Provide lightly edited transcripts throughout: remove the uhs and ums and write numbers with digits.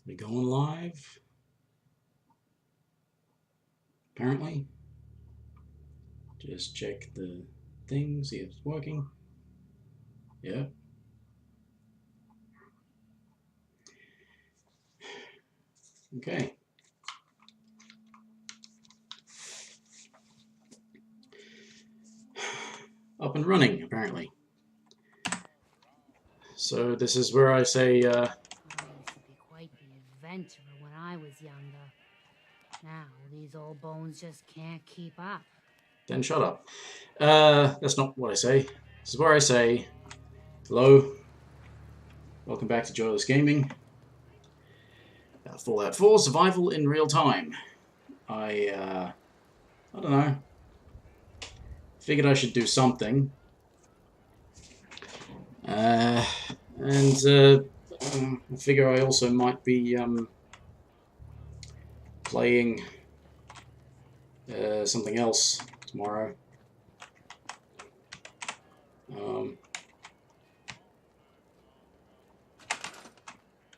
We going live? Apparently. Just check the thing, see if it's working. Yep. Okay. Up and running, apparently. So this is where I say, I used to be quite the adventurer when I was younger. Now these old bones just can't keep up. Then shut up. That's not what I say. This is where I say, hello, welcome back to Joyless Gaming. Fallout 4 Survival in Real Time. I don't know. Figured I should do something. And I figure I also might be playing something else tomorrow.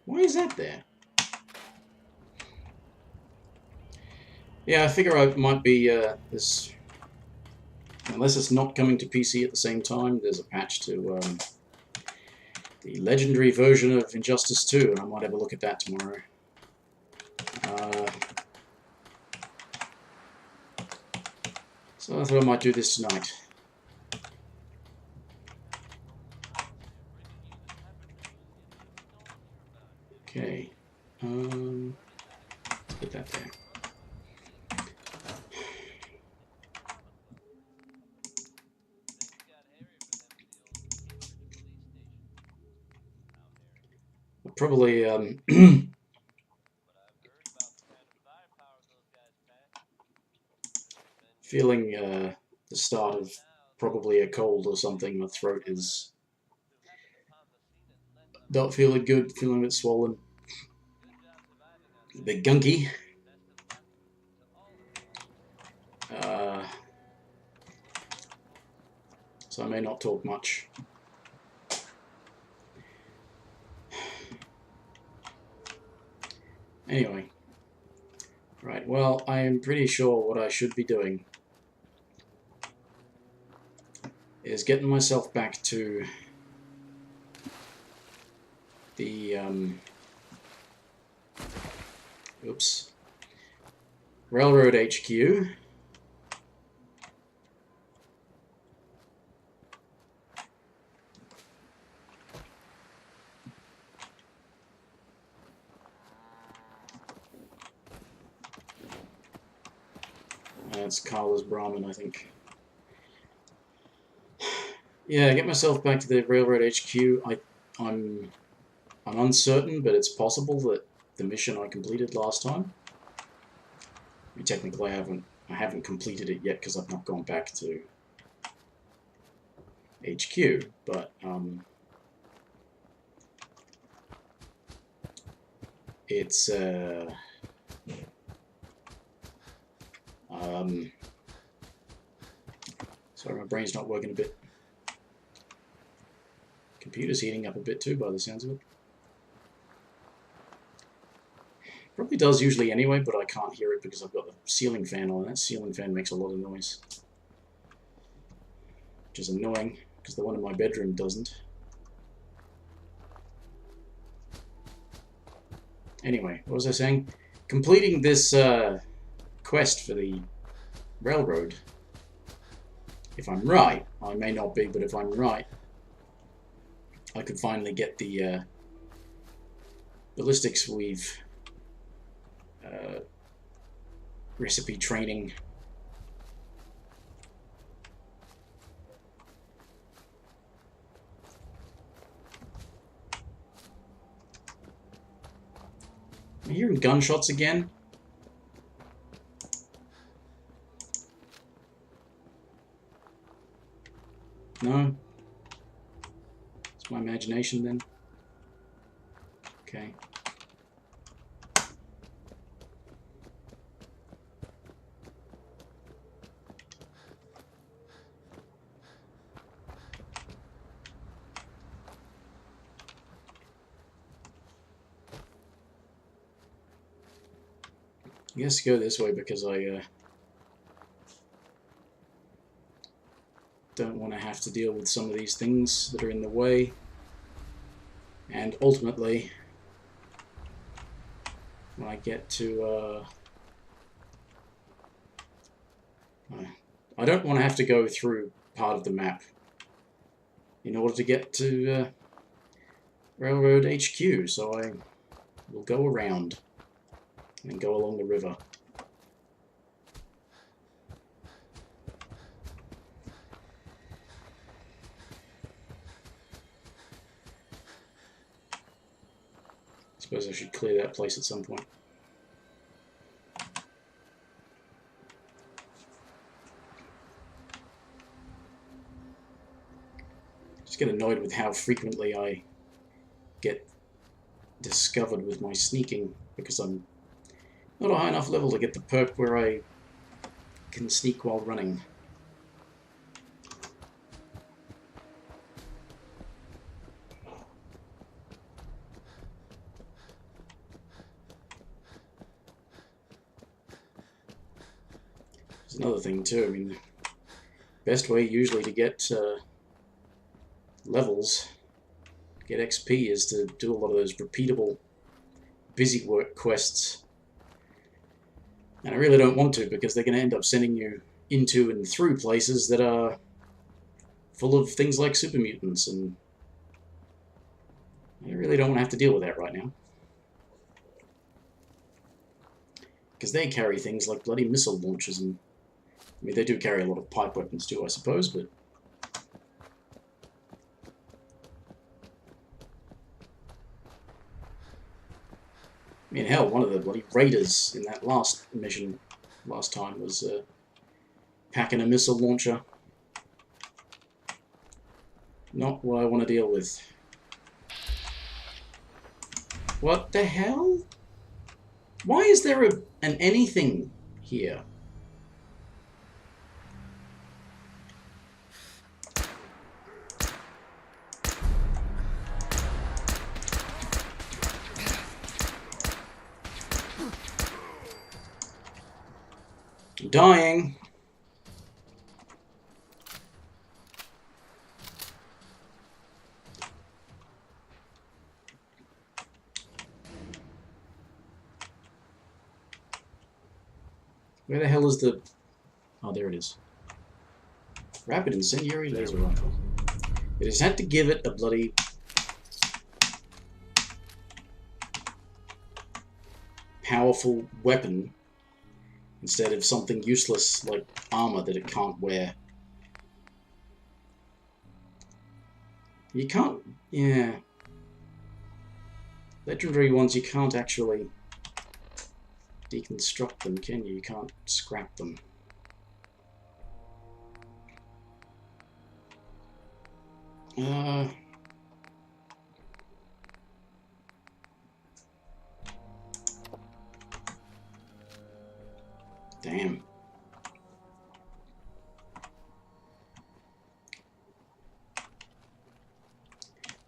Why is that there? Yeah, I figure I might be this. Unless it's not coming to PC at the same time, there's a patch to the legendary version of Injustice 2, and I might have a look at that tomorrow. So I thought I might do this tonight. Okay. Let's put that there. I'll probably feeling the start of probably a cold or something. My throat is not feeling good, feeling a bit swollen, a bit gunky. So I may not talk much. Anyway, right, well, I am pretty sure what I should be doing is getting myself back to the, Railroad HQ. That's Carla's Brahmin, I think. Yeah, get myself back to the Railroad HQ. I'm uncertain, but it's possible that the mission I completed last time. I mean, technically, I haven't completed it yet because I've not gone back to HQ. But it's sorry, my brain's not working a bit. Computer's heating up a bit too, by the sounds of it. Probably does usually anyway, but I can't hear it because I've got the ceiling fan on. That ceiling fan makes a lot of noise, which is annoying because the one in my bedroom doesn't. Anyway, what was I saying? Completing this quest for the railroad. If I'm right, I may not be, but if I'm right, I could finally get the ballistics weave recipe training. Am I hearing gunshots again? No? It's my imagination then? Okay. I guess go this way because I don't want to have to deal with some of these things that are in the way. And ultimately, when I get to... I don't want to have to go through part of the map in order to get to Railroad HQ, so I will go around and go along the river. I suppose I should clear that place at some point. Just get annoyed with how frequently I get discovered with my sneaking, because I'm not a high enough level to get the perk where I can sneak while running. There's another thing too, I mean, the best way usually to get levels, get XP, is to do a lot of those repeatable busy work quests. And I really don't want to, because they're going to end up sending you into and through places that are full of things like super mutants, and I really don't want to have to deal with that right now. Because they carry things like bloody missile launchers, and I mean, they do carry a lot of pipe weapons too, I suppose, but I mean, hell, one of the bloody raiders in that last mission last time was packing a missile launcher. Not what I want to deal with. What the hell? Why is there an anything here? I'm dying. Where the hell is the... Oh, there it is. Rapid incendiary laser rifle. They just had to give it a bloody... powerful weapon instead of something useless like armor that it can't wear. You can't... yeah. Legendary ones, you can't actually deconstruct them, can you? You can't scrap them. Damn.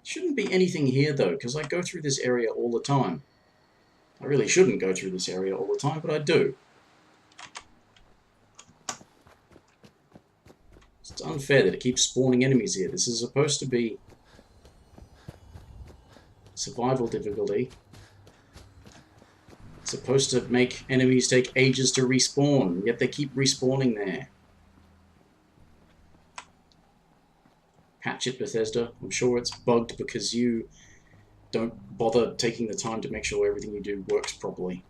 Shouldn't be anything here though, because I go through this area all the time. I really shouldn't go through this area all the time, but I do. It's unfair that it keeps spawning enemies here. This is supposed to be survival difficulty. It's supposed to make enemies take ages to respawn, yet they keep respawning there. Patch it, Bethesda. I'm sure it's bugged because you don't bother taking the time to make sure everything you do works properly.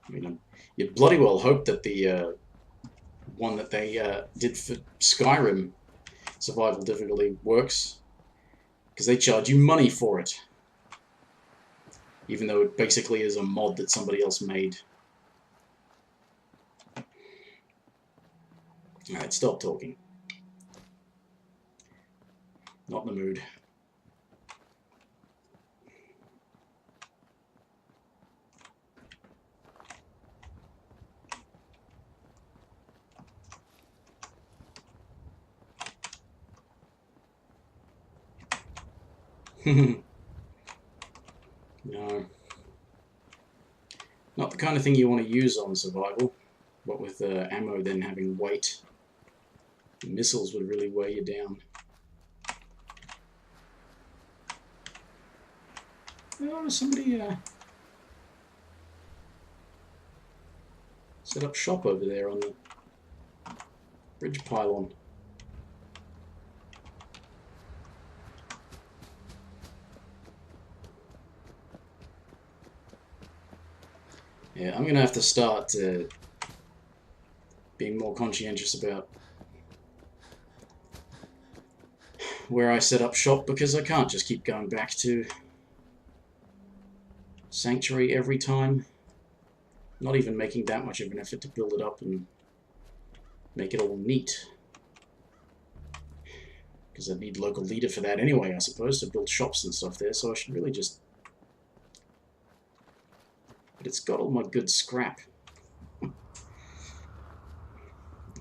I mean, you bloody well hope that the one that they did for Skyrim survival difficulty works, because they charge you money for it, even though it basically is a mod that somebody else made. Alright, stop talking. Not in the mood. kind of thing you want to use on survival. What with ammo then having weight. The missiles would really weigh you down. Oh, somebody set up shop over there on the bridge pylon. Yeah, I'm going to have to start being more conscientious about where I set up shop, because I can't just keep going back to Sanctuary every time. Not even making that much of an effort to build it up and make it all neat. Because I need local leader for that anyway, I suppose, to build shops and stuff there, so I should really just... But it's got all my good scrap. It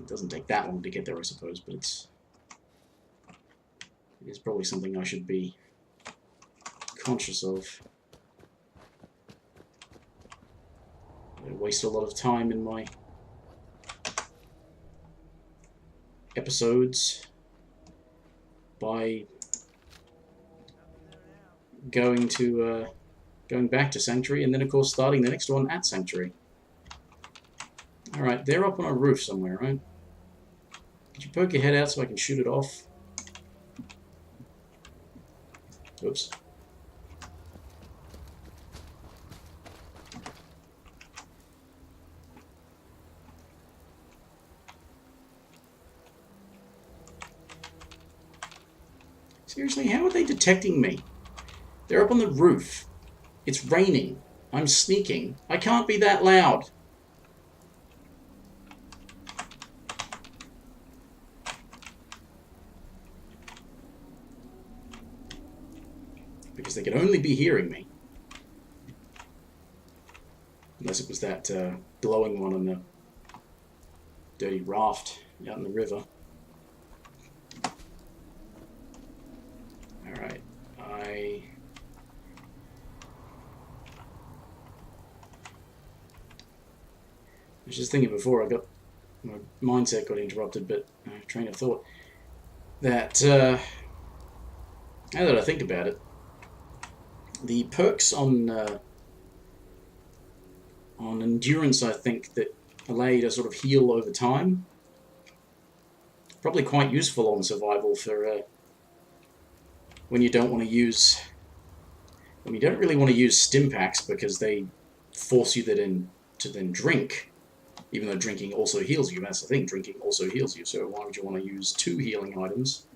doesn't take that long to get there, I suppose, but it is probably something I should be conscious of. I waste a lot of time in my episodes by going back to Sanctuary, and then of course starting the next one at Sanctuary. Alright, they're up on a roof somewhere, right? Could you poke your head out so I can shoot it off? Oops. Seriously, how are they detecting me? They're up on the roof. It's raining. I'm sneaking. I can't be that loud. Because they could only be hearing me. Unless it was that glowing one on the dirty raft out in the river. Alright, I was just thinking before my mindset got interrupted, but train of thought, that now that I think about it, the perks on endurance, I think, that allow you to sort of heal over time, probably quite useful on survival for when you don't want to use, when you don't really want to use stim packs because they force you to then drink, even though drinking also heals you. That's the thing, drinking also heals you, so why would you want to use 2 healing items?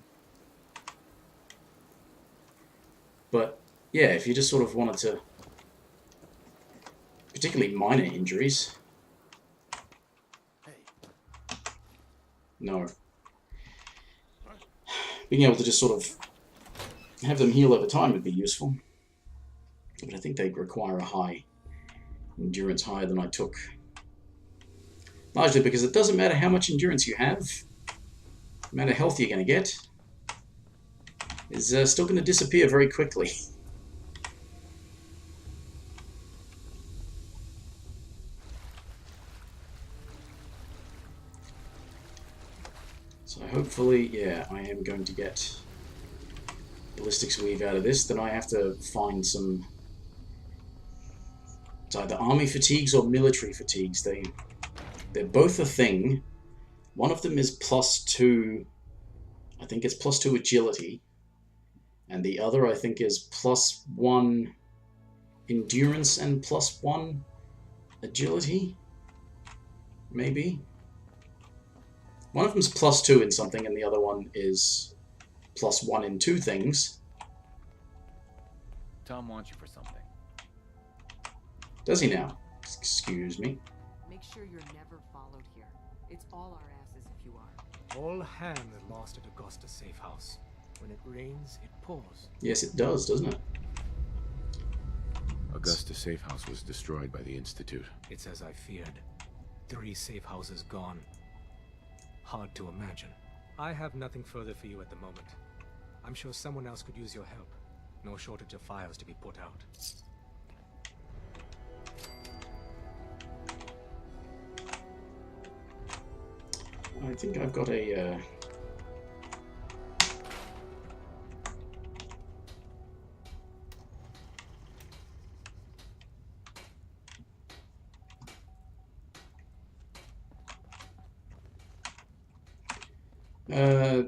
But yeah, if you just sort of wanted to, particularly minor injuries. No. Being able to just sort of have them heal over time would be useful. But I think they require a high endurance, higher than I took. Largely because it doesn't matter how much endurance you have, the amount of health you're going to get is still going to disappear very quickly. So hopefully, yeah, I am going to get ballistics weave out of this. Then I have to find some... It's either army fatigues or military fatigues. They're both a thing. One of them is +2... I think it's +2 agility. And the other, I think, is +1 endurance and +1 agility. Maybe. One of them's +2 in something, and the other one is +1 in 2 things. Tom wants you for something. Does he now? Excuse me. Make sure you're never followed here. It's all our asses if you are. All hand is lost at Augusta's safe house. When it rains, it pours. Yes, it does, doesn't it? Augusta's safe house was destroyed by the Institute. It's as I feared. 3 safe houses gone. Hard to imagine. I have nothing further for you at the moment. I'm sure someone else could use your help. No shortage of fires to be put out. I think I've got a...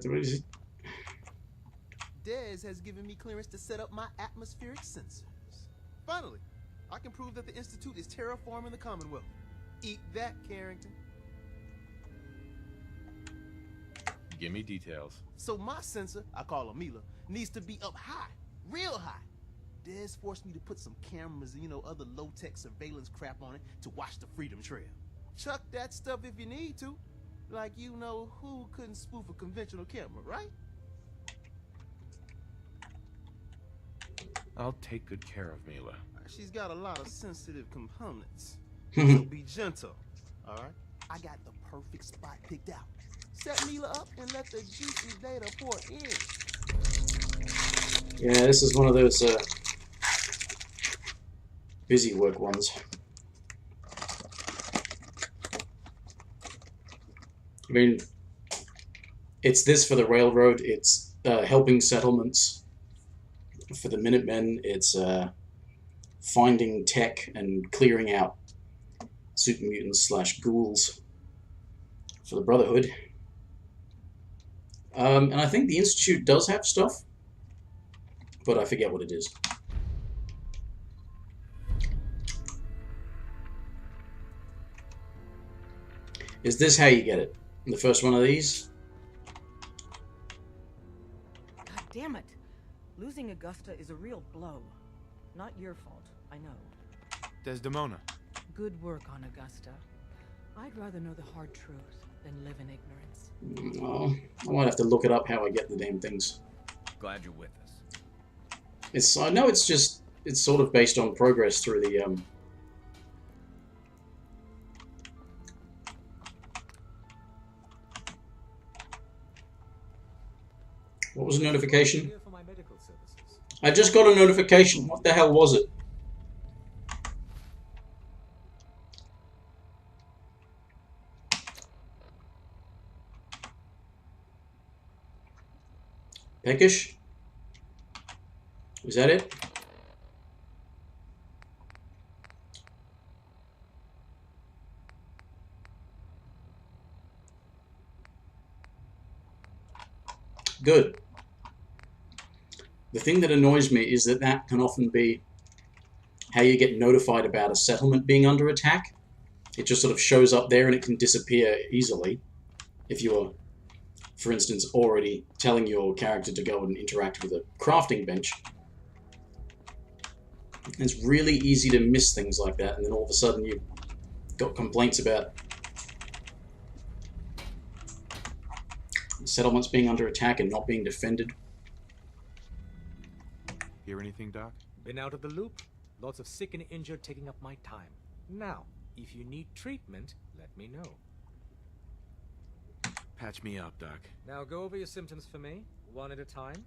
what is it? Dez has given me clearance to set up my atmospheric sensors. Finally, I can prove that the Institute is terraforming the Commonwealth. Eat that, Carrington. Give me details. So my sensor, I call him Mila, needs to be up high, real high. Dez forced me to put some cameras and, other low-tech surveillance crap on it to watch the Freedom Trail. Chuck that stuff if you need to. Like who couldn't spoof a conventional camera, right? I'll take good care of Mila. She's got a lot of sensitive components. So be gentle, all right? I got the perfect spot picked out. Set Mila up and let the juicy data pour in. Yeah, this is one of those busy work ones. I mean, it's this for the railroad, it's helping settlements. For the Minutemen, it's finding tech and clearing out super mutants / ghouls. For the Brotherhood. And I think the Institute does have stuff, but I forget what it is. Is this how you get it? The first one of these? God damn it. Losing Augusta is a real blow. Not your fault, I know. Desdemona. Good work on Augusta. I'd rather know the hard truth than live in ignorance. Oh, I might have to look it up how I get the damn things. Glad you're with us. I know it's sort of based on progress through the What was the notification? Here for my medical services. I just got a notification. What the hell was it? Peckish? Was that it? Good. The thing that annoys me is that can often be how you get notified about a settlement being under attack. It just sort of shows up there and it can disappear easily if you're, for instance, already telling your character to go and interact with a crafting bench. It's really easy to miss things like that, and then all of a sudden you've got complaints about settlements being under attack and not being defended. Hear anything, Doc? Been out of the loop. Lots of sick and injured taking up my time. Now, if you need treatment, let me know. Patch me up, Doc. Now go over your symptoms for me, one at a time.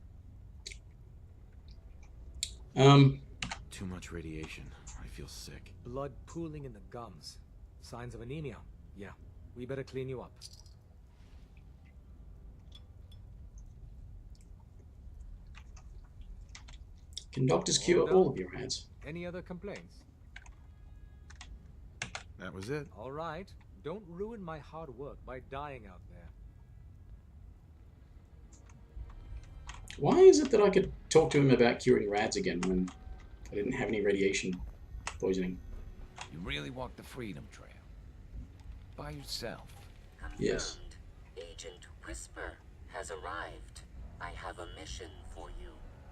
Too much radiation. I feel sick. Blood pooling in the gums. Signs of anemia. Yeah, we better clean you up. Can doctors cure all of your ads? Any other complaints? That was it. All right. Don't ruin my hard work by dying out there. Why is it that I could talk to him about curing rads again when I didn't have any radiation poisoning? You really walked the Freedom Trail. By yourself. Yes. Agent Whisper has arrived. I have a mission for you.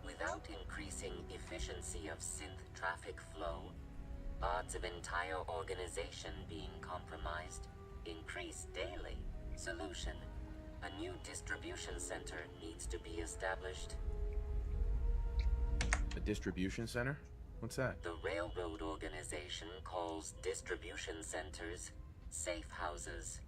Without increasing efficiency of synth traffic flow, odds of entire organization being compromised increase daily. Solution: a new distribution center needs to be established. A distribution center? What's that? The railroad organization calls distribution centers safe houses.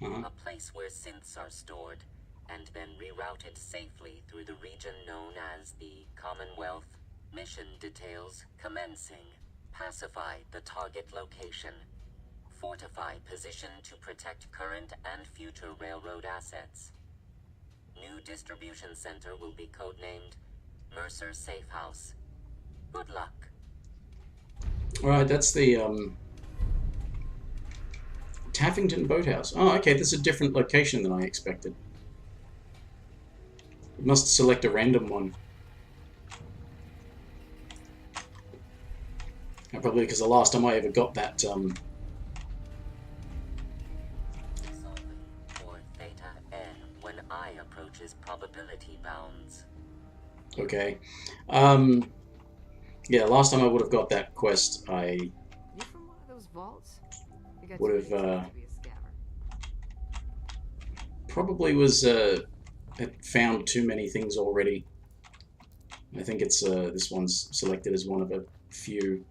A place where synths are stored and then rerouted safely through the region known as the Commonwealth. Mission details commencing. Pacify the target location. fortify position to protect current and future railroad assets. New distribution center will be codenamed Mercer Safe House. Good luck. Alright, that's the Taffington Boathouse. Oh, okay, that's a different location than I expected. You must select a random one. And probably because the last time I ever got that, Solely for Theta N when I approaches probability bounds. okay. Yeah, last time I would have got that quest, I You from one of those vaults? You got would too have, many teeth to be a scabber. probably was, had found too many things already. I think it's, this one's selected as one of a few.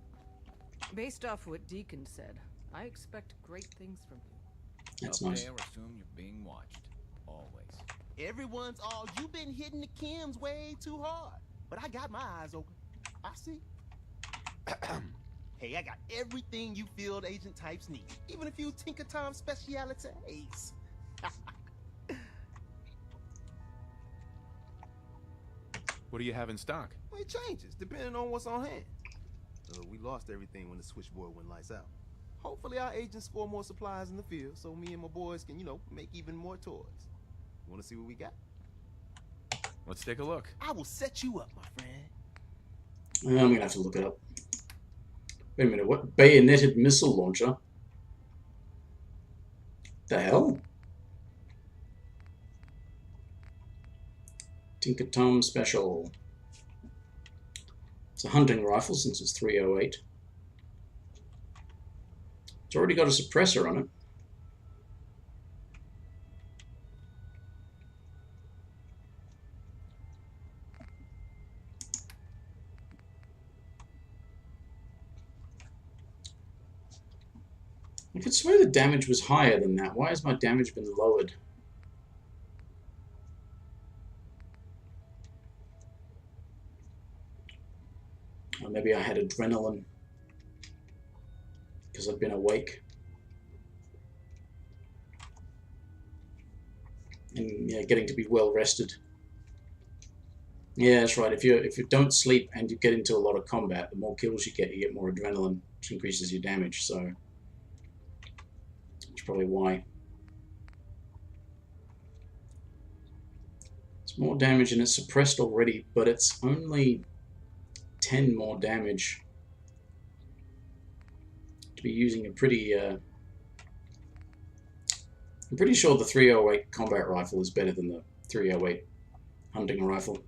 Based off what Deacon said, I expect great things from you. That's Up nice. there, assume you're being watched. Always. Everyone's all, you've been hitting the chems way too hard. But I got my eyes open. I see. Hey, I got everything you field agent types need. Even a few Tinker Tom specialities. What do you have in stock? Well, it changes, depending on what's on hand. We lost everything when the switchboard went lights out. Hopefully our agents score more supplies in the field so me and my boys can, make even more toys. You want to see what we got? Let's take a look. I will set you up, my friend. I'm gonna have to look it up. Wait a minute, what? Bayoneted missile launcher? The hell? Tinker Tom special. It's a hunting rifle since it's 308. It's already got a suppressor on it. I could swear the damage was higher than that. Why has my damage been lowered? Or maybe I had adrenaline because I've been awake. And yeah, getting to be well rested. Yeah, that's right. If you don't sleep and you get into a lot of combat, the more kills you get more adrenaline, which increases your damage. So that's probably why. It's more damage and it's suppressed already, but it's only 10 more damage. To be using a pretty I'm pretty sure the 308 combat rifle is better than the 308 hunting rifle.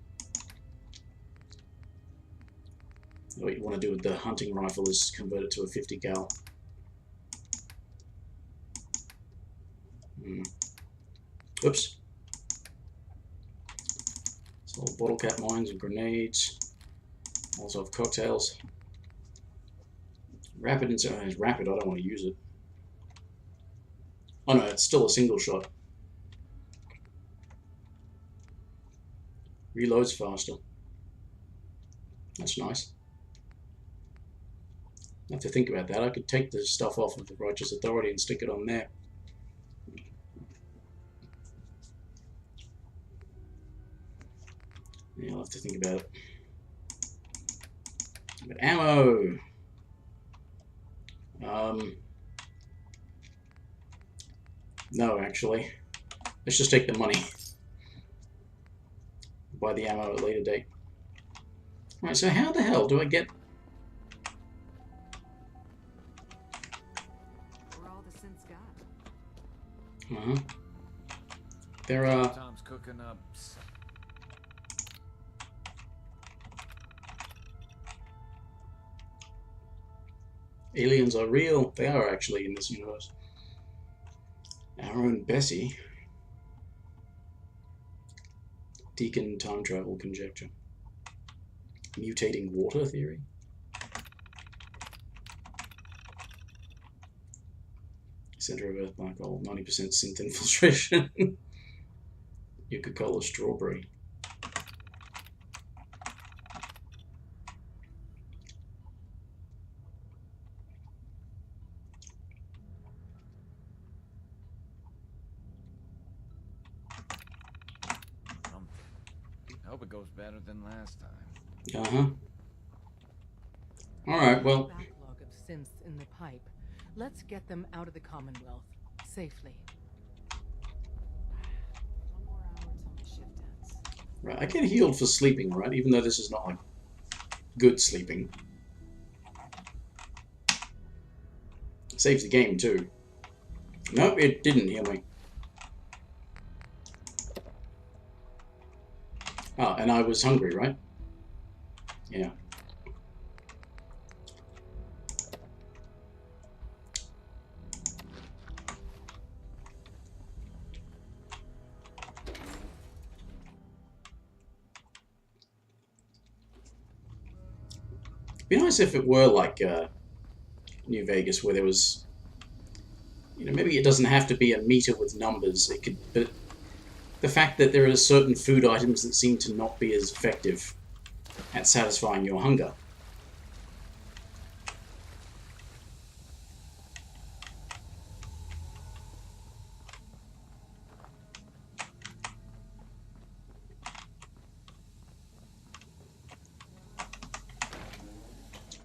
What you want to do with the hunting rifle is convert it to a 50 cal. Oops. So bottle cap mines and grenades. Also have cocktails. Rapid inside is rapid. I don't want to use it. Oh no, it's still a single shot. Reloads faster. That's nice. I have to think about that. I could take the stuff off of the Righteous Authority and stick it on there. Yeah, I'll have to think about it. But ammo! No, actually. Let's just take the money. Buy the ammo at a later date. Alright, so how the hell do I get... Where all the synths got. There are... Tom's cooking up. Aliens are real. They are actually in this universe. Our own Bessie. Deacon time travel conjecture. Mutating water theory. Center of Earth black hole. 90% synth infiltration. Coca-Cola strawberry. Hope it goes better than last time. Uh-huh. Alright, well... Backlog of synths in the pipe. Let's get them out of the Commonwealth. Safely. 1 more hour till my shift ends. Right, I get healed for sleeping, right? Even though this is not, like, good sleeping. Saves the game, too. Nope, it didn't heal me. Oh, and I was hungry, right? Yeah. It'd be nice if it were like New Vegas, where there was, you know, maybe it doesn't have to be a meter with numbers. It could, but the fact that there are certain food items that seem to not be as effective at satisfying your hunger.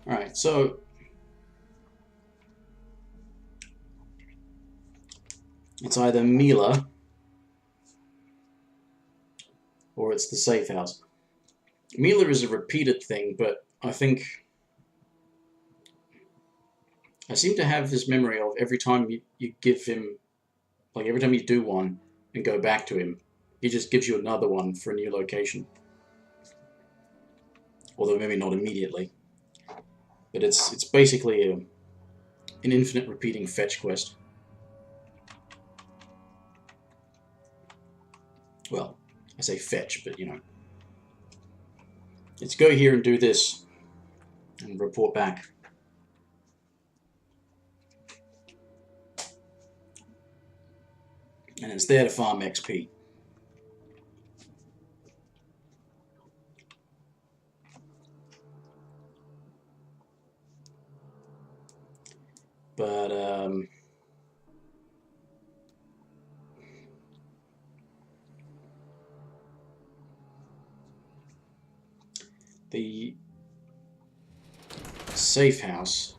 Alright, so it's either Mila or it's the safe house. Mila is a repeated thing, but I think I seem to have this memory of every time you give him, like every time you do one and go back to him, he just gives you another one for a new location. Although maybe not immediately. But it's basically an infinite repeating fetch quest. Well, I say fetch, but you know. Let's go here and do this and report back. And it's there to farm XP. But, the safe house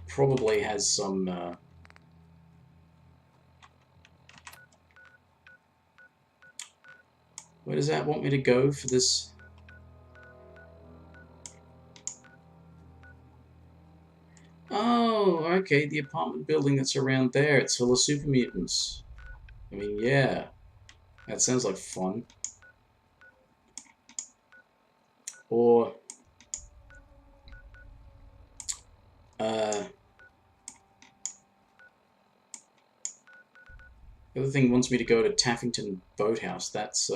probably has some, where does that want me to go for this? Oh, okay, the apartment building that's around there. It's full of super mutants. I mean, yeah. That sounds like fun. Or... the other thing wants me to go to Taffington Boathouse. That's,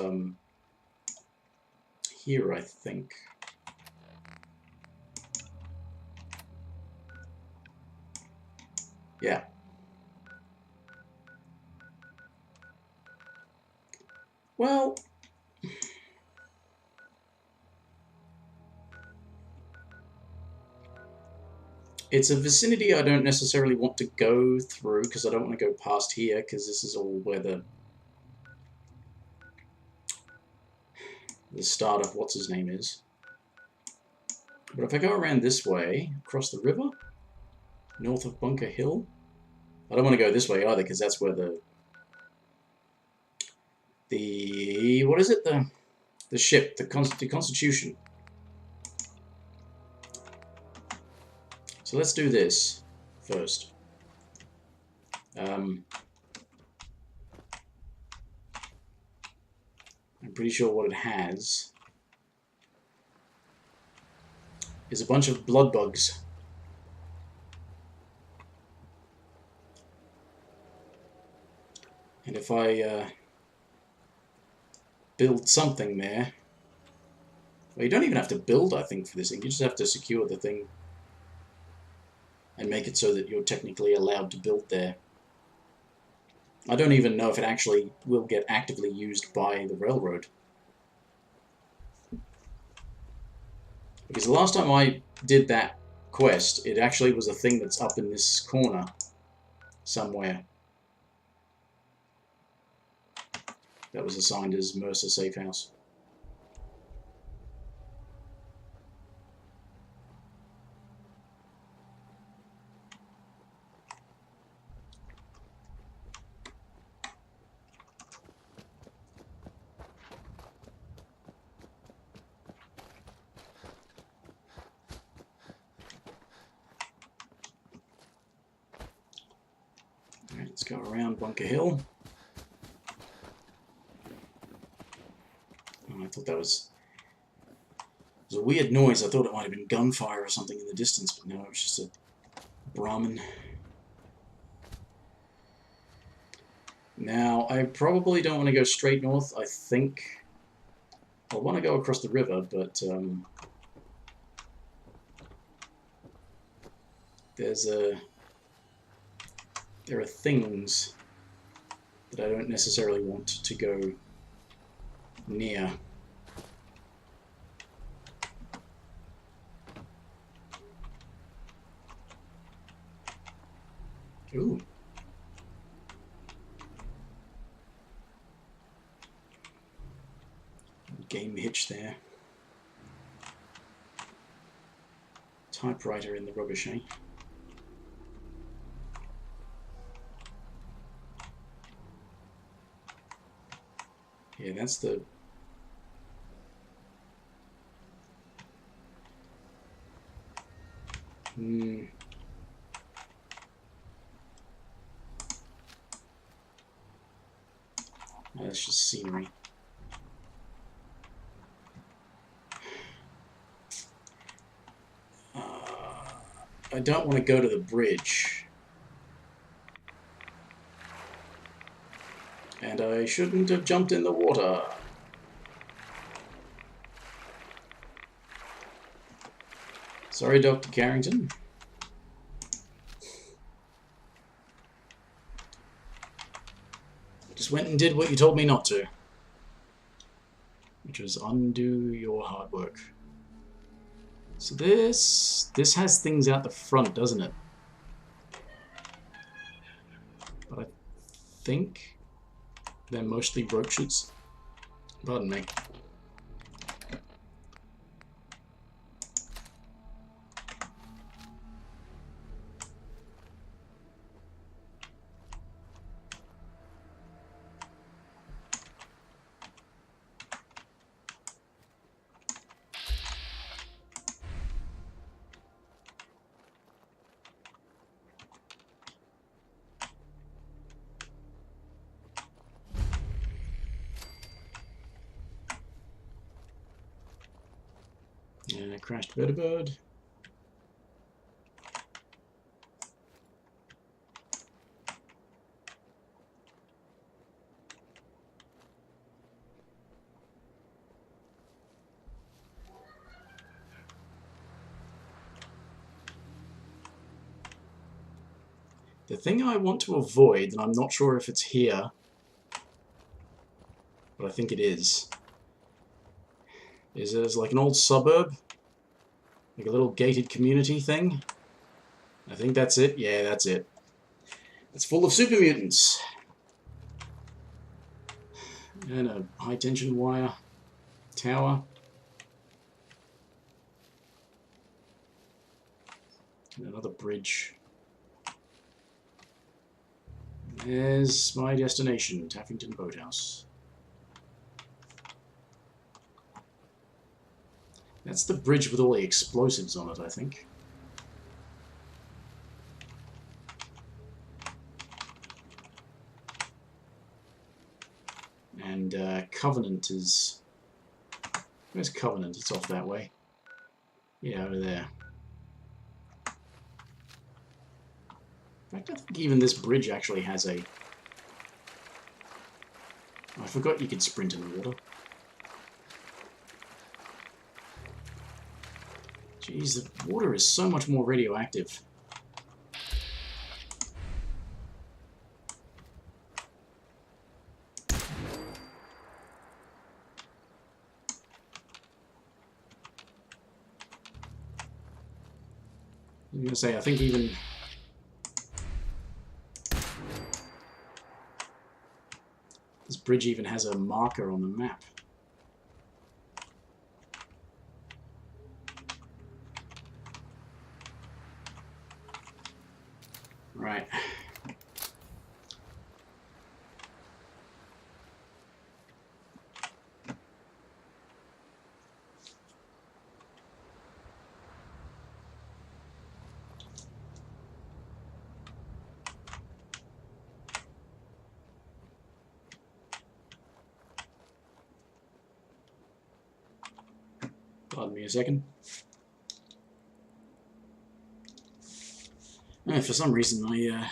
here, I think. Yeah. Well... it's a vicinity I don't necessarily want to go through, because I don't want to go past here, because this is all where the start of what's-his-name is. But if I go around this way, across the river, north of Bunker Hill, I don't want to go this way either, because that's where the what is it? The ship, the Constitution. So let's do this first. I'm pretty sure what it has is a bunch of blood bugs. And if I build something there... Well, you don't even have to build, I think, for this thing. You just have to secure the thing and make it so that you're technically allowed to build there. I don't even know if it actually will get actively used by the railroad. Because the last time I did that quest, it actually was a thing that's up in this corner somewhere. that was assigned as Mercer Safe House. Alright, let's go around Bunker Hill. Oh, I thought that was... It was a weird noise. I thought it might have been gunfire or something in the distance, but no, it was just a Brahmin. Now, I probably don't want to go straight north. I think I'll want to go across the river, but there are things that I don't necessarily want to go near. Ooh. Game hitch there. Typewriter in the rubbish, eh? Yeah, that's the... That's just scenery. I don't want to go to the bridge. And I shouldn't have jumped in the water. Sorry, Dr. Carrington. Just went and did what you told me not to. Which was undo your hard work. So this has things out the front, doesn't it? But I think they're mostly rope shoots. Pardon me. Crashed vertibird. The thing I want to avoid, and I'm not sure if it's here, but I think it is there's like an old suburb. Like a little gated community thing. I think that's it. Yeah, that's it. It's full of super mutants. And a high tension wire tower. And another bridge. There's my destination, Taffington Boathouse. That's the bridge with all the explosives on it, I think. And Covenant is... Where's Covenant? It's off that way. Yeah, over there. In fact, I think even this bridge actually has a... I forgot you could sprint in the water. Jeez, the water is so much more radioactive. I'm gonna say, I think even... This bridge even has a marker on the map. Right. Pardon me a second. For some reason, my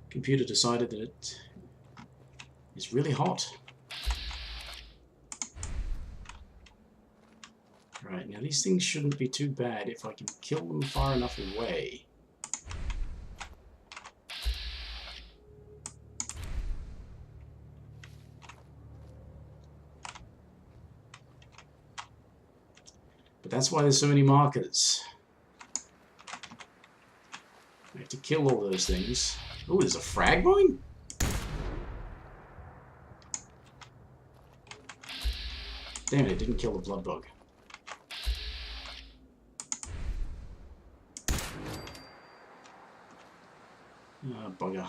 computer decided that it is really hot. Right, now these things shouldn't be too bad if I can kill them far enough away. But that's why there's so many markers. I have to kill all those things. Oh, there's a frag mine? Damn it, it didn't kill the blood bug. Ah, bugger.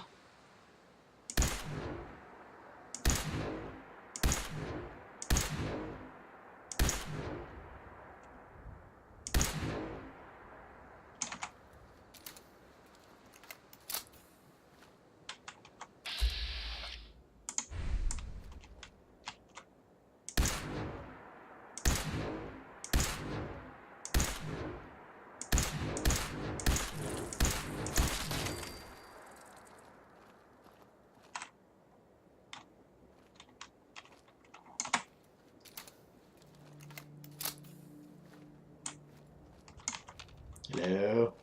Hello?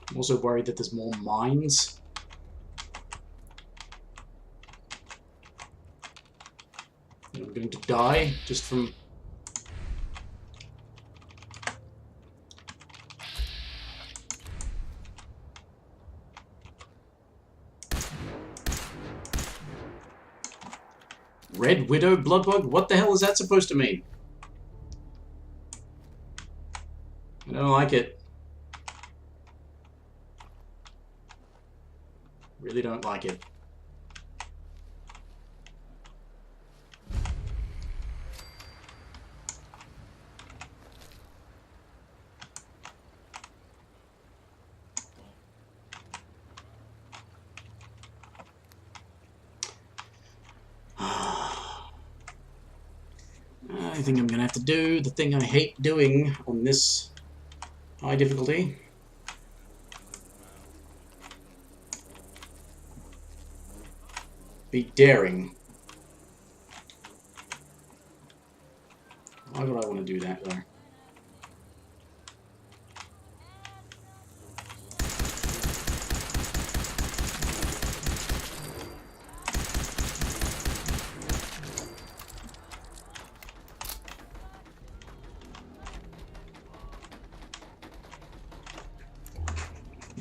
I'm also worried that there's more mines. And I'm going to die just from... Red Widow Bloodbug? What the hell is that supposed to mean? I don't like it. Really don't like it. I think I'm gonna have to do the thing I hate doing on this high difficulty. Be daring. Why would I want to do that though?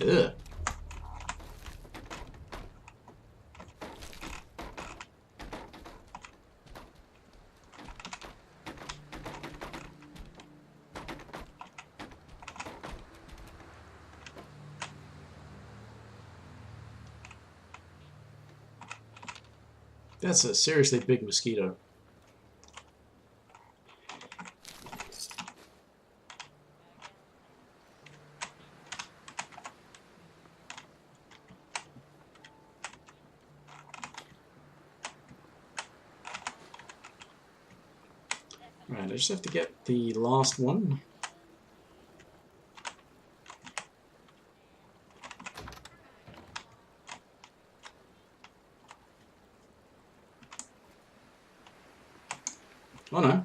Ugh. That's a seriously big mosquito. Right, I just have to get the last one. Oh no.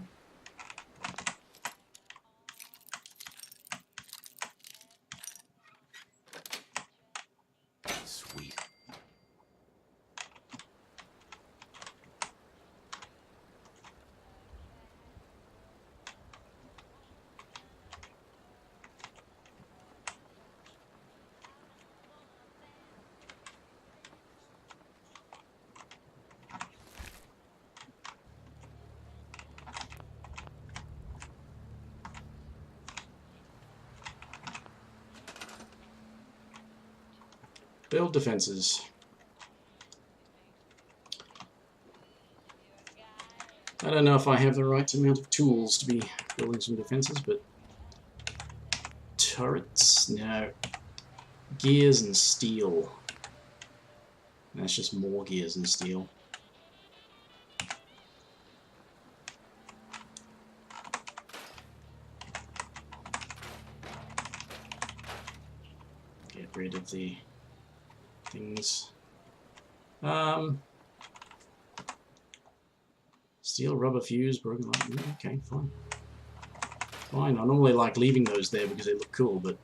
Sweet. Build defenses. I don't know if I have the right amount of tools to be building some defenses, but turrets? No. Gears and steel. That's just more gears and steel. Get rid of the things. Steel, rubber fuse, broken light. Okay, fine. Fine. I normally like leaving those there because they look cool, but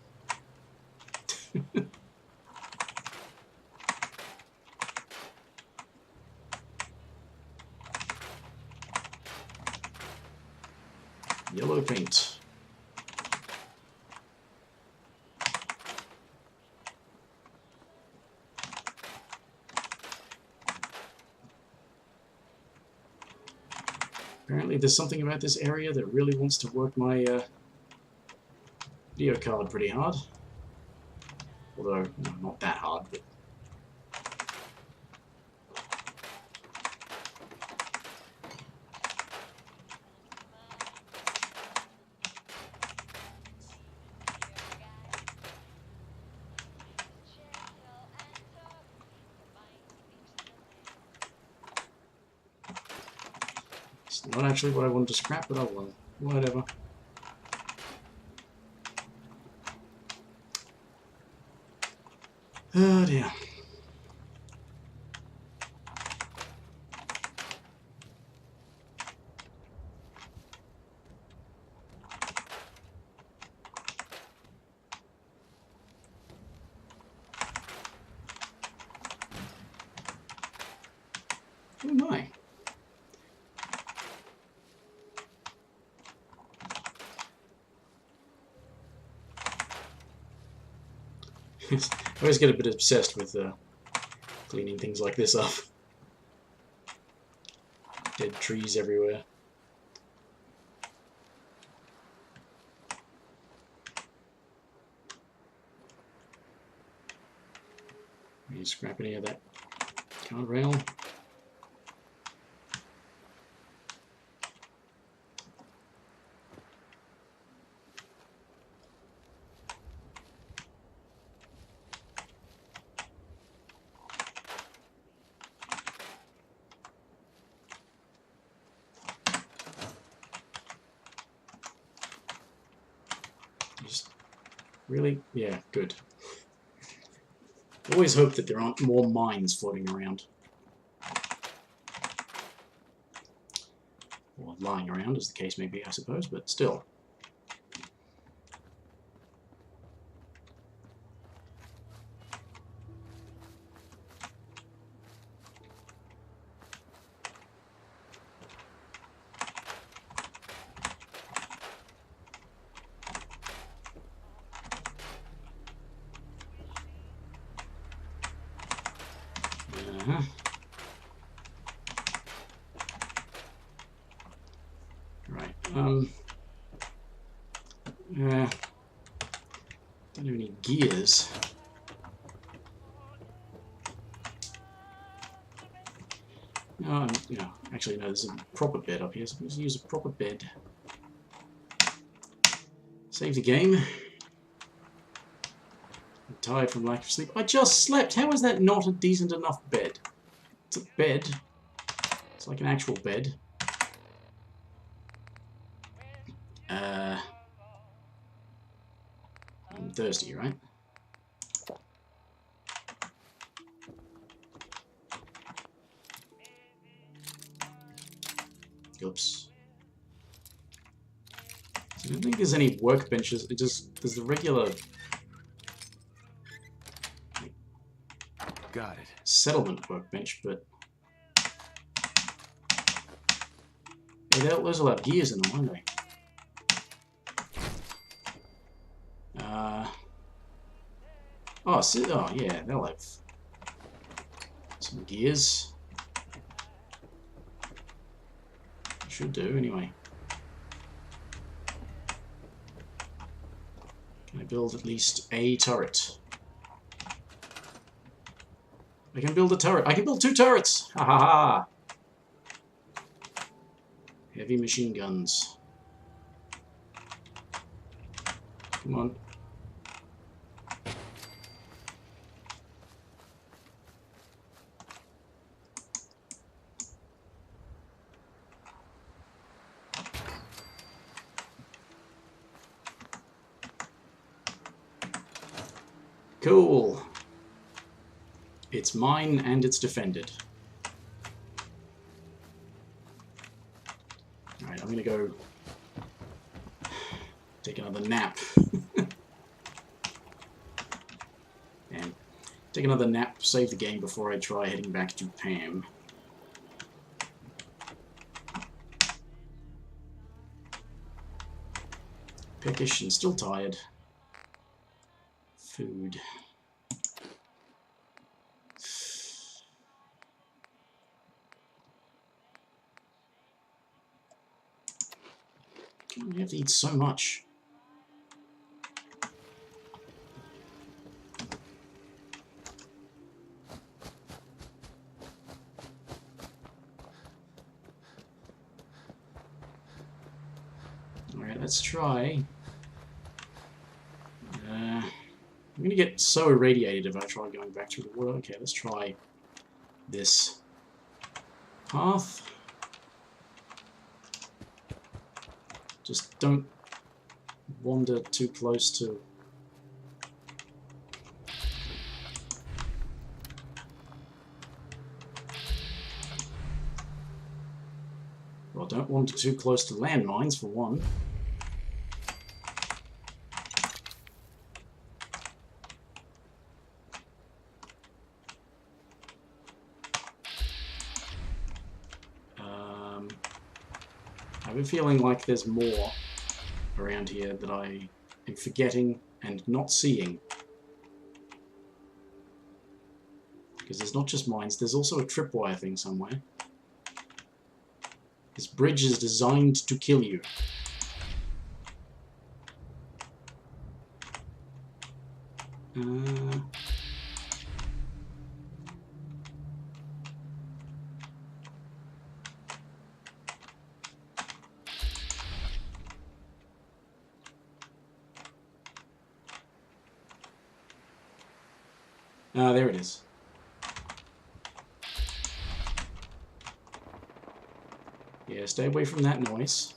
yellow paint. Apparently there's something about this area that really wants to work my video card pretty hard. Although, no, not that hard, but... It's not actually what I wanted to scrap, but oh well. Whatever. Oh dear. Oh my. I always get a bit obsessed with cleaning things like this up. Dead trees everywhere. You scrap any of that guardrail. Just really, yeah, good. Always hope that there aren't more mines floating around. Or lying around, as the case may be, I suppose, but still. Uh-huh. Right, don't have any gears. Oh, yeah, actually no, there's a proper bed up here, so let's use a proper bed. Save the game. I'm tired from lack of sleep. I just slept! How is that not a decent enough bed? It's a bed. It's like an actual bed. I'm thirsty, right? Oops. I don't think there's any workbenches. It just there's the regular Got it. settlement workbench, but yeah, those will have gears in them, won't they? Oh yeah, they'll have some gears. Should do anyway. Can I build at least a turret? I can build a turret. I can build 2 turrets! Ha ha ha! Heavy machine guns. Come on. Cool. It's mine and it's defended. Alright, I'm gonna go take another nap. And take another nap, save the game before I try heading back to Pam. Peckish and still tired. Food. I have to eat so much. Alright, let's try. I'm gonna get so irradiated if I try going back through the water. Okay, let's try this path. Just don't wander too close to... Well, don't wander too close to landmines, for one. I have a feeling like there's more around here that I am forgetting and not seeing. Because there's not just mines, there's also a tripwire thing somewhere. This bridge is designed to kill you. There it is. Yeah, stay away from that noise.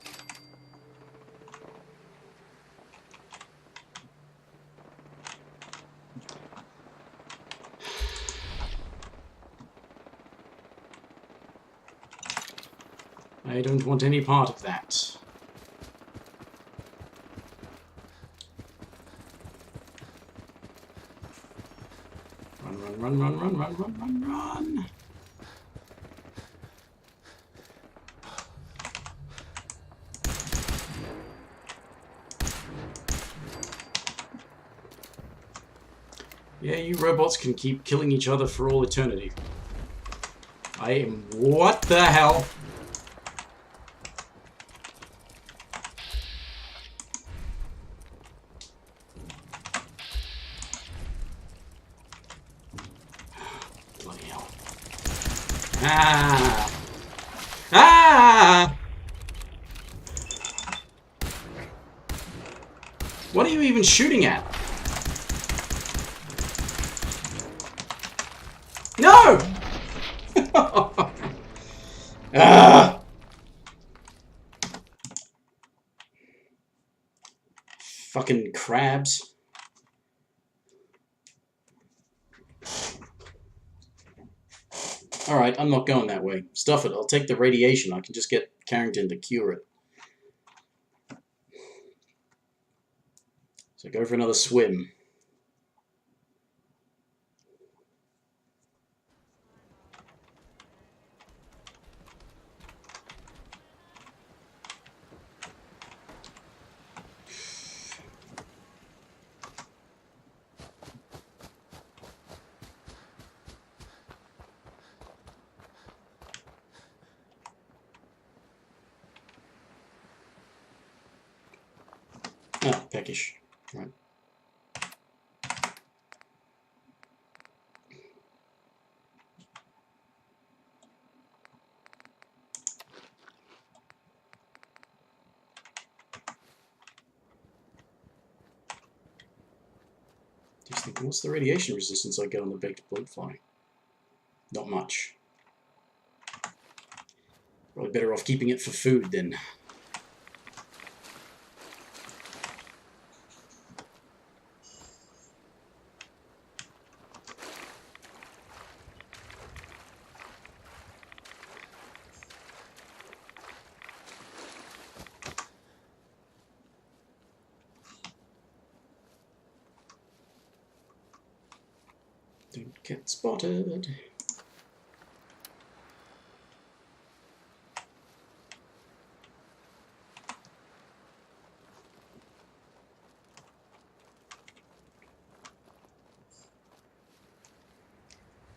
I don't want any part of that. Run, run, run, run, run, run, run. Yeah, you robots can keep killing each other for all eternity. I am... What the hell? Bloody hell. Ah! Ah! What are you even shooting at? No! Ah! Fucking crabs. Alright, I'm not going that way. Stuff it, I'll take the radiation. I can just get Carrington to cure it. So go for another swim. Ah, peckish. Right. Just thinking, what's the radiation resistance I get on the baked bloat fly? Not much. Probably better off keeping it for food then. Don't get spotted.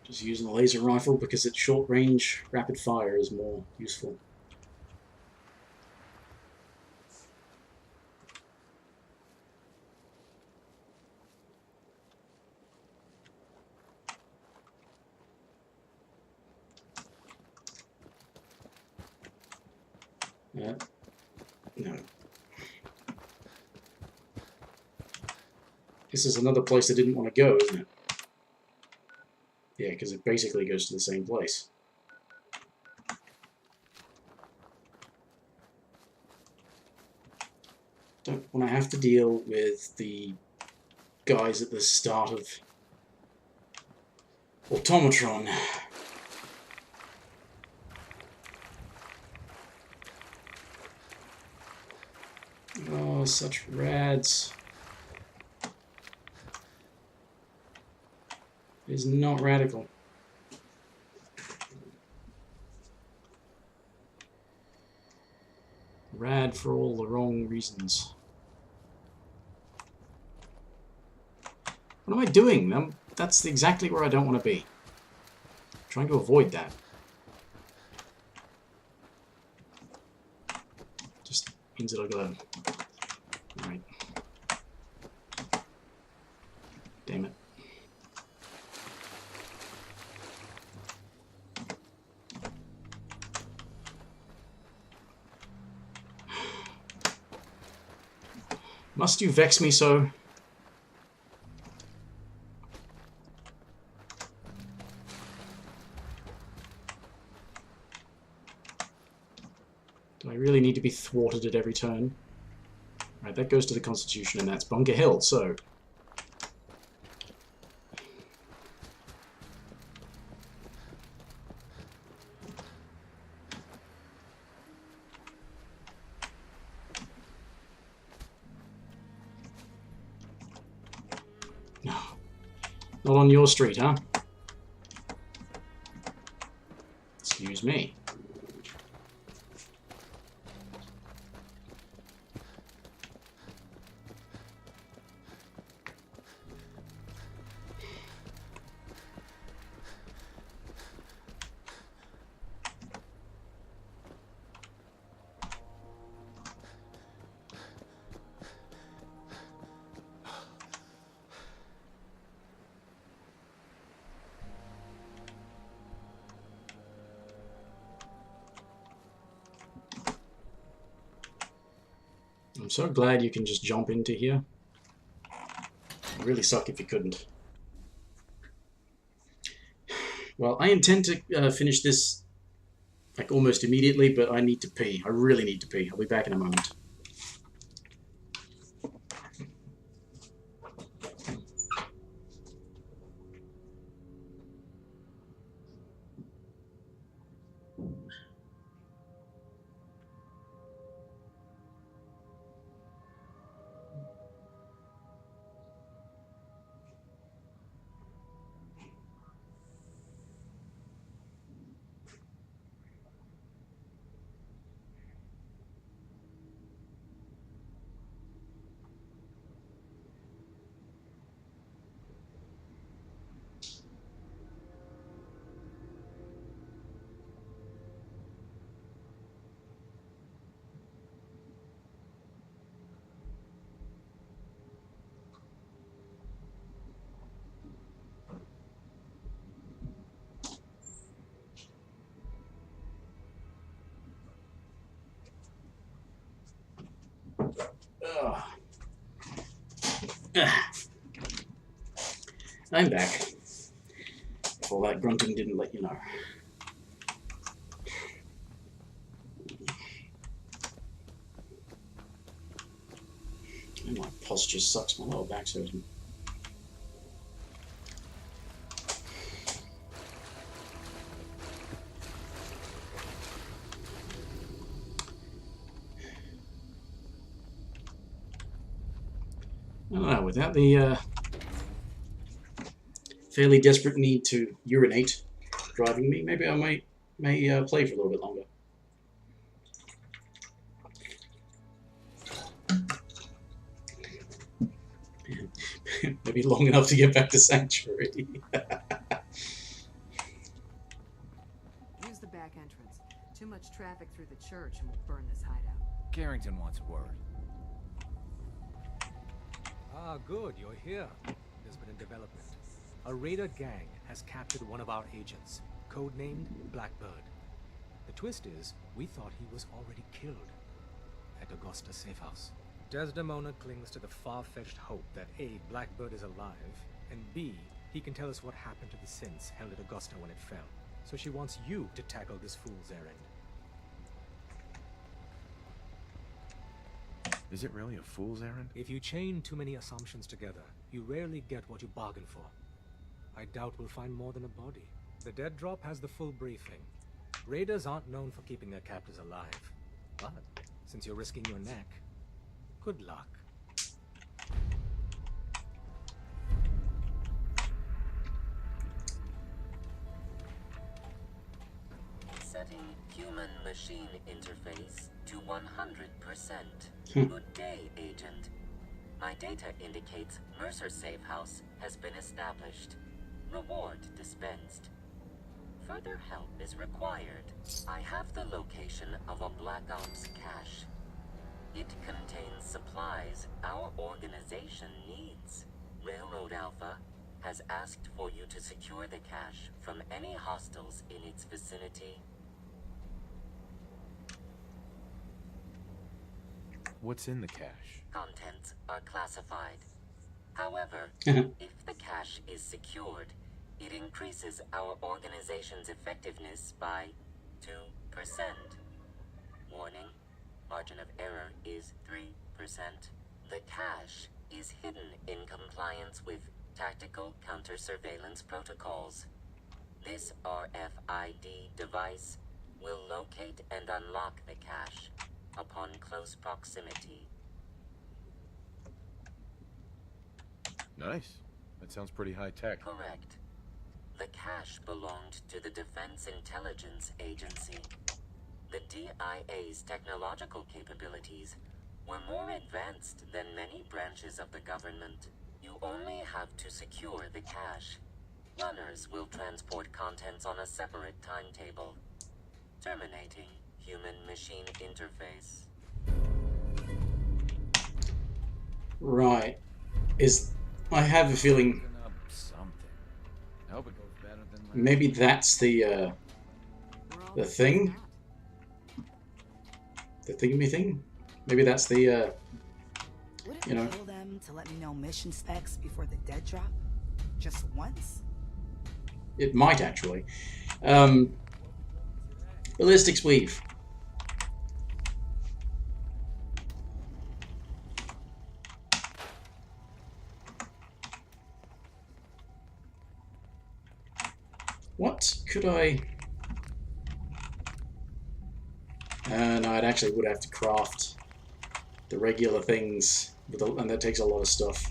Just using the laser rifle because its short range rapid fire is more useful. No. This is another place I didn't want to go, isn't it? Yeah, because it basically goes to the same place. Don't want to have to deal with the guys at the start of Automatron. Oh, such rads. It is not radical. Rad for all the wrong reasons. What am I doing? That's exactly where I don't want to be. I'm trying to avoid that. Just means that I've got to... Right. Damn it. Must you vex me so? Do I really need to be thwarted at every turn? Right, that goes to the Constitution, and that's Bunker Hill, so... No. Not on your street, huh? Excuse me. I'm so glad you can just jump into here. It'd really suck if you couldn't. Well, I intend to finish this like almost immediately, but I need to pee. I really need to pee. I'll be back in a moment. I'm back. If all that grunting didn't let you know. And my posture sucks, my lower back's hurting. I don't know, without the fairly desperate need to urinate driving me, maybe I may play for a little bit longer. Maybe long enough to get back to Sanctuary. Use the back entrance. Too much traffic through the church and we'll burn this hideout. Carrington wants word. Ah, good, you're here. There's been a development. A raider gang has captured one of our agents, codenamed Blackbird. The twist is, we thought he was already killed at Augusta Safe House. Desdemona clings to the far-fetched hope that A, Blackbird is alive, and B, he can tell us what happened to the synths held at Augusta when it fell. So she wants you to tackle this fool's errand. Is it really a fool's errand? If you chain too many assumptions together, you rarely get what you bargain for. I doubt we'll find more than a body. The dead drop has the full briefing. Raiders aren't known for keeping their captors alive. But, since you're risking your neck, good luck. Setting human-machine interface to 100%. Good day, Agent. My data indicates Mercer Safe House has been established. Reward dispensed. Further help is required. I have the location of a Black Ops cache. It contains supplies our organization needs. Railroad Alpha has asked for you to secure the cache from any hostiles in its vicinity. What's in the cache? Contents are classified. However, if the cache is secured, it increases our organization's effectiveness by 2%. Warning, margin of error is 3%. The cache is hidden in compliance with tactical counter-surveillance protocols. This RFID device will locate and unlock the cache upon close proximity. Nice. That sounds pretty high-tech. Correct. The cache belonged to the Defense Intelligence Agency. The DIA's technological capabilities were more advanced than many branches of the government. You only have to secure the cache. Runners will transport contents on a separate timetable. Terminating human-machine interface. Right. I have a feeling Something. I hope it goes better than last. maybe that's the thing. The thingy thing? Maybe that's the, Would it you know. kill them to let me know mission specs before the dead drop? Just once? It might actually. Ballistics weave. What could I... no, I'd actually would have to craft the regular things, and that takes a lot of stuff.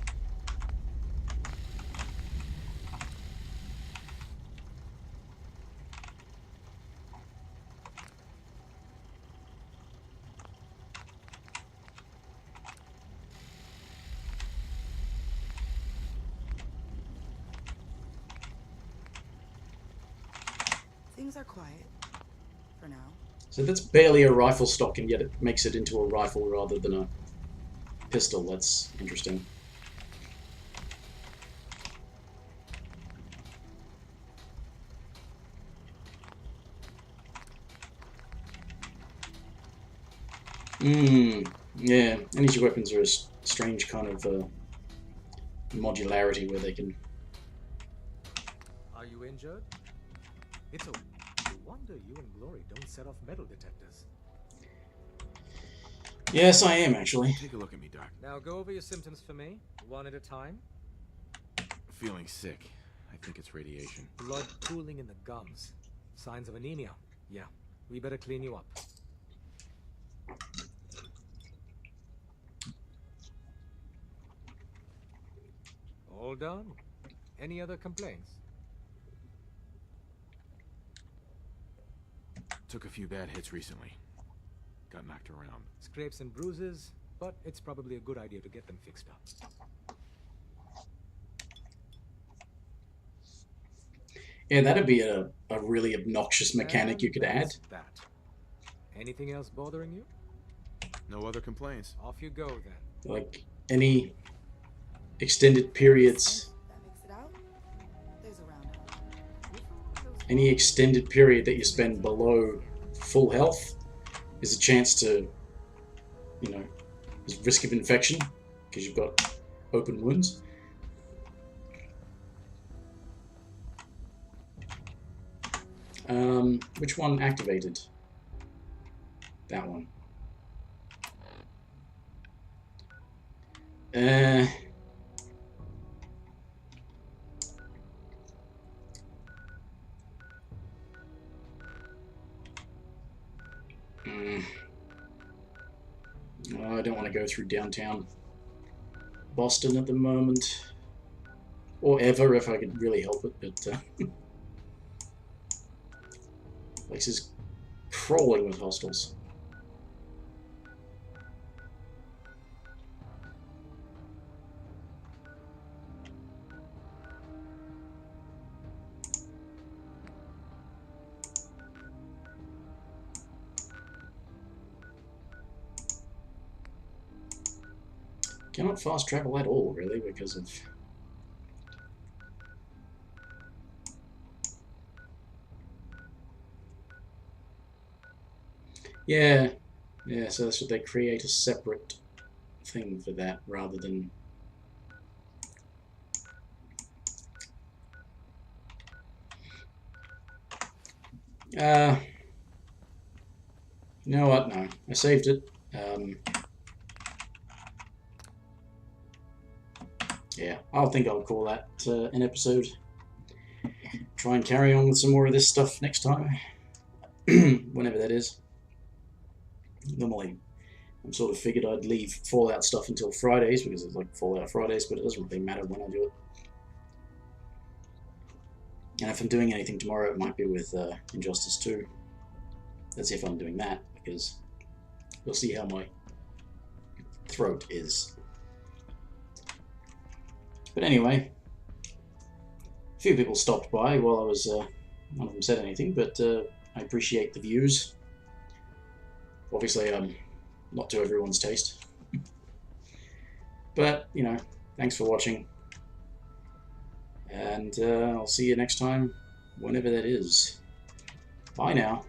Things are quiet. For now. So that's barely a rifle stock, and yet it makes it into a rifle rather than a pistol. That's interesting. Yeah, energy weapons are a strange kind of modularity where they can. Are you injured? It's a wonder you and Glory don't set off metal detectors. Yes, I am actually. Take a look at me, Doc. Now go over your symptoms for me, one at a time. Feeling sick. I think it's radiation. Blood pooling in the gums. Signs of anemia. Yeah, we better clean you up. All done. Any other complaints? Took a few bad hits recently. Got knocked around. Scrapes and bruises, but it's probably a good idea to get them fixed up. Yeah, that'd be a really obnoxious mechanic you could add. That. Anything else bothering you? No other complaints. Off you go then. Like any extended periods. That makes it out. There's a roundabout. Any extended period that you spend below full health is a chance to, you know, there's risk of infection because you've got open wounds. Which one activated? That one. Oh, I don't want to go through downtown Boston at the moment. Or ever, if I could really help it, but place is crawling with hostiles. Cannot fast travel at all, really, because of... Yeah, so that's what they create a separate thing for that rather than... You know what? No, I saved it. Yeah, I think I'll call that an episode. Try and carry on with some more of this stuff next time. Whenever that is. Normally, I sort of figured I'd leave Fallout stuff until Fridays because it's like Fallout Fridays, but it doesn't really matter when I do it. And if I'm doing anything tomorrow, it might be with Injustice 2. That's if I'm doing that, because we'll see how my throat is. But anyway, a few people stopped by while I was, none of them said anything, but I appreciate the views. Obviously, not to everyone's taste. But, you know, thanks for watching. And I'll see you next time, whenever that is. Bye now.